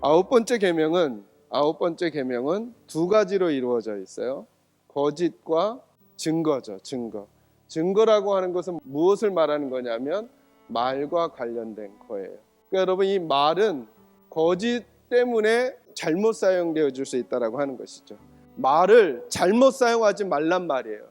아홉 번째 계명은 두 가지로 이루어져 있어요. 거짓과 증거죠. 증거라고 하는 것은 무엇을 말하는 거냐면 말과 관련된 거예요. 그러니까 여러분, 이 말은 거짓 때문에 잘못 사용되어 줄 수 있다라고 하는 것이죠. 말을 잘못 사용하지 말란 말이에요.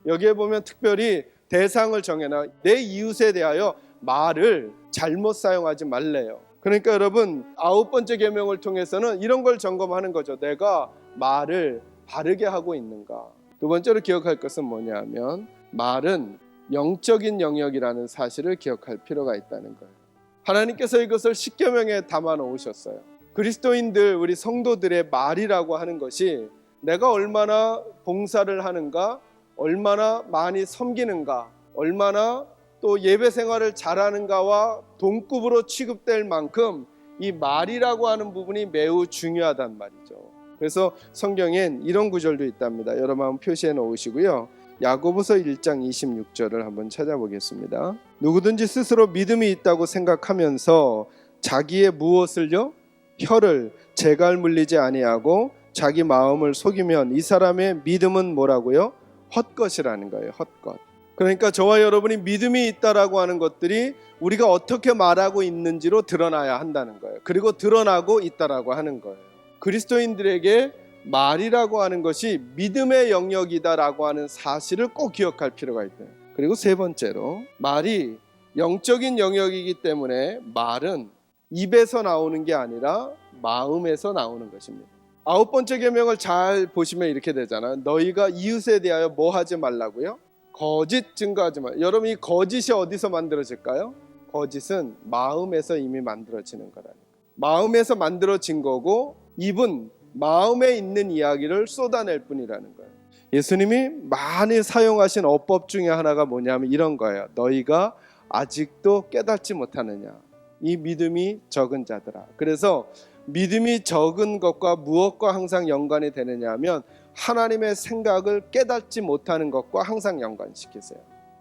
여기에 보면 특별히 대상을 정해놔. 내 이웃에 대하여 말을 잘못 사용하지 말래요. 그러니까 여러분, 아홉 번째 계명을 통해서는 이런 걸 점검하는 거죠. 내가 말을 바르게 하고 있는가. 두 번째로 기억할 것은 뭐냐면 말은 영적인 영역이라는 사실을 기억할 필요가 있다는 거예요. 하나님께서 이것을 십계명에 담아 놓으셨어요. 그리스도인들, 우리 성도들의 말이라고 하는 것이 내가 얼마나 봉사를 하는가, 얼마나 많이 섬기는가, 얼마나 또 예배 생활을 잘하는가와 동급으로 취급될 만큼 이 말이라고 하는 부분이 매우 중요하단 말이죠. 그래서 성경엔 이런 구절도 있답니다. 여러분 한번 표시해 놓으시고요. 야고보서 1장 26절을 한번 찾아보겠습니다. 누구든지 스스로 믿음이 있다고 생각하면서 자기의 무엇을요? 혀를 재갈 물리지 아니하고 자기 마음을 속이면 이 사람의 믿음은 뭐라고요? 헛것이라는 거예요. 헛것. 그러니까 저와 여러분이 믿음이 있다라고 하는 것들이 우리가 어떻게 말하고 있는지로 드러나야 한다는 거예요. 그리고 드러나고 있다라고 하는 거예요. 그리스도인들에게 말이라고 하는 것이 믿음의 영역이다라고 하는 사실을 꼭 기억할 필요가 있대요. 그리고 세 번째로, 말이 영적인 영역이기 때문에 말은 입에서 나오는 게 아니라 마음에서 나오는 것입니다. 아홉 번째 계명을 잘 보시면 이렇게 되잖아요. 너희가 이웃에 대하여 뭐 하지 말라고요? 거짓 증거하지 말. 여러분, 이 거짓이 어디서 만들어질까요? 거짓은 마음에서 이미 만들어지는 거라니까. 마음에서 만들어진 거고, 입은 마음에 있는 이야기를 쏟아낼 뿐이라는 거예요. 예수님이 많이 사용하신 어법 중에 하나가 뭐냐면 이런 거예요. 너희가 아직도 깨닫지 못하느냐, 이 믿음이 적은 자들아. 그래서 믿음이 적은 것과 무엇과 항상 연관이 되느냐 하면 하나님의 생각을 깨닫지 못하는 것과 항상 연관시키세요.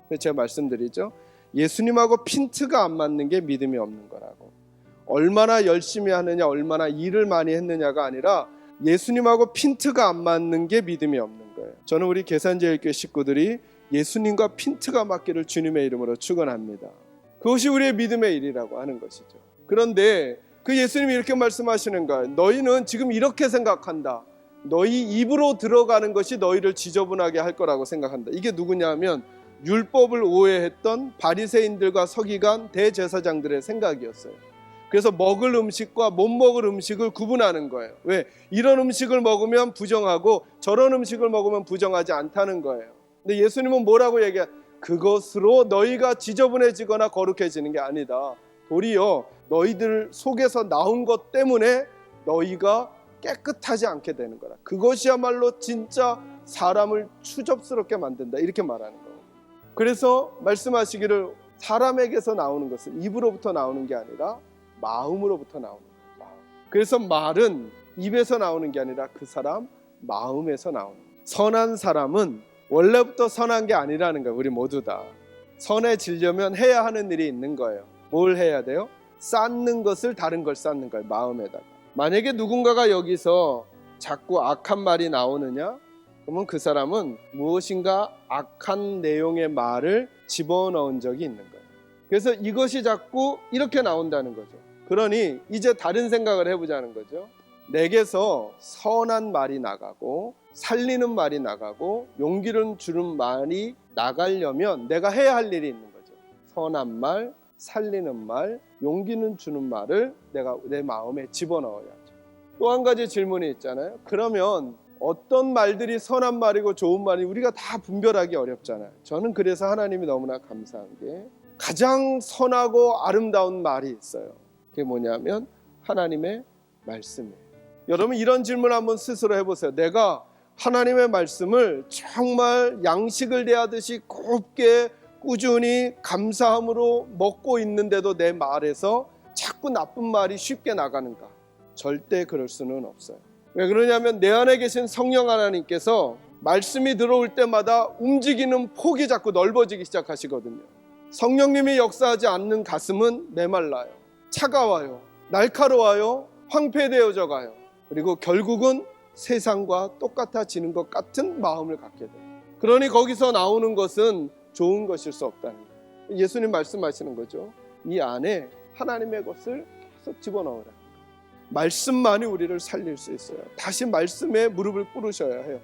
그래서 제가 말씀드리죠. 예수님하고 핀트가 안 맞는 게 믿음이 없는 거라고. 얼마나 열심히 하느냐, 얼마나 일을 많이 했느냐가 아니라 예수님하고 핀트가 안 맞는 게 믿음이 없는 거예요. 저는 우리 계산제일교회 식구들이 예수님과 핀트가 맞기를 주님의 이름으로 축원합니다. 그것이 우리의 믿음의 일이라고 하는 것이죠. 그런데 그 예수님이 이렇게 말씀하시는 거예요. 너희는 지금 이렇게 생각한다. 너희 입으로 들어가는 것이 너희를 지저분하게 할 거라고 생각한다. 이게 누구냐면 율법을 오해했던 바리새인들과 서기관 대제사장들의 생각이었어요. 그래서 먹을 음식과 못 먹을 음식을 구분하는 거예요. 왜? 이런 음식을 먹으면 부정하고 저런 음식을 먹으면 부정하지 않다는 거예요. 근데 예수님은 뭐라고 얘기해요? 그것으로 너희가 지저분해지거나 거룩해지는 게 아니다. 도리어 너희들 속에서 나온 것 때문에 너희가 깨끗하지 않게 되는 거라. 그것이야말로 진짜 사람을 추접스럽게 만든다. 이렇게 말하는 거예요. 그래서 말씀하시기를 사람에게서 나오는 것은 입으로부터 나오는 게 아니라 마음으로부터 나오는 거예요. 마음. 그래서 말은 입에서 나오는 게 아니라 그 사람 마음에서 나오는 거예요. 선한 사람은 원래부터 선한 게 아니라는 거예요. 우리 모두 다 선해지려면 해야 하는 일이 있는 거예요. 뭘 해야 돼요? 쌓는 것을 다른 걸 쌓는 거예요. 마음에다가. 만약에 누군가가 여기서 자꾸 악한 말이 나오느냐? 그러면 그 사람은 무엇인가 악한 내용의 말을 집어넣은 적이 있는 거예요. 그래서 이것이 자꾸 이렇게 나온다는 거죠. 그러니 이제 다른 생각을 해보자는 거죠. 내게서 선한 말이 나가고 살리는 말이 나가고 용기를 주는 말이 나가려면 내가 해야 할 일이 있는 거죠. 선한 말, 살리는 말, 용기는 주는 말을 내가 내 마음에 집어넣어야죠. 또 한 가지 질문이 있잖아요. 그러면 어떤 말들이 선한 말이고 좋은 말이 우리가 다 분별하기 어렵잖아요. 저는 그래서 하나님이 너무나 감사한 게 가장 선하고 아름다운 말이 있어요. 그게 뭐냐면 하나님의 말씀이에요. 여러분, 이런 질문 한번 스스로 해보세요. 내가 하나님의 말씀을 정말 양식을 대하듯이 곱게 꾸준히 감사함으로 먹고 있는데도 내 말에서 자꾸 나쁜 말이 쉽게 나가는가? 절대 그럴 수는 없어요. 왜 그러냐면 내 안에 계신 성령 하나님께서 말씀이 들어올 때마다 움직이는 폭이 자꾸 넓어지기 시작하시거든요. 성령님이 역사하지 않는 가슴은 메말라요. 차가워요. 날카로워요. 황폐되어져 가요. 그리고 결국은 세상과 똑같아지는 것 같은 마음을 갖게 돼요. 그러니 거기서 나오는 것은 좋은 것일 수 없다는 거예요. 예수님 말씀하시는 거죠. 이 안에 하나님의 것을 계속 집어넣으라. 말씀만이 우리를 살릴 수 있어요. 다시 말씀에 무릎을 꿇으셔야 해요.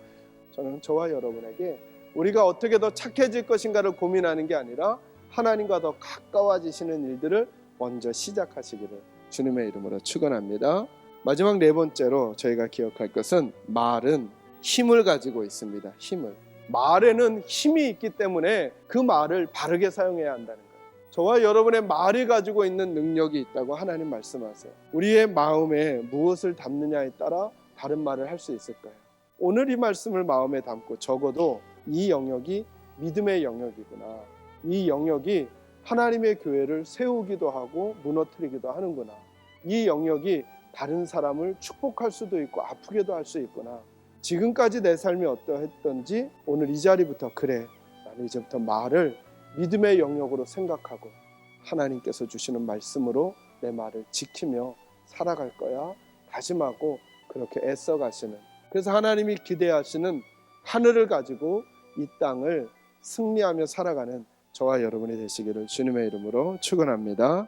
저는 저와 여러분에게 우리가 어떻게 더 착해질 것인가를 고민하는 게 아니라 하나님과 더 가까워지시는 일들을 먼저 시작하시기를 주님의 이름으로 축원합니다. 마지막 네 번째로 저희가 기억할 것은 말은 힘을 가지고 있습니다. 힘을. 말에는 힘이 있기 때문에 그 말을 바르게 사용해야 한다는 거예요. 저와 여러분의 말이 가지고 있는 능력이 있다고 하나님 말씀하세요. 우리의 마음에 무엇을 담느냐에 따라 다른 말을 할 수 있을 거예요. 오늘 이 말씀을 마음에 담고 적어도 이 영역이 믿음의 영역이구나. 이 영역이 하나님의 교회를 세우기도 하고 무너뜨리기도 하는구나. 이 영역이 다른 사람을 축복할 수도 있고 아프게도 할 수 있구나. 지금까지 내 삶이 어떠했던지 오늘 이 자리부터 그래, 나는 이제부터 말을 믿음의 영역으로 생각하고 하나님께서 주시는 말씀으로 내 말을 지키며 살아갈 거야 다짐하고 그렇게 애써 가시는, 그래서 하나님이 기대하시는 하늘을 가지고 이 땅을 승리하며 살아가는 저와 여러분이 되시기를 주님의 이름으로 축원합니다.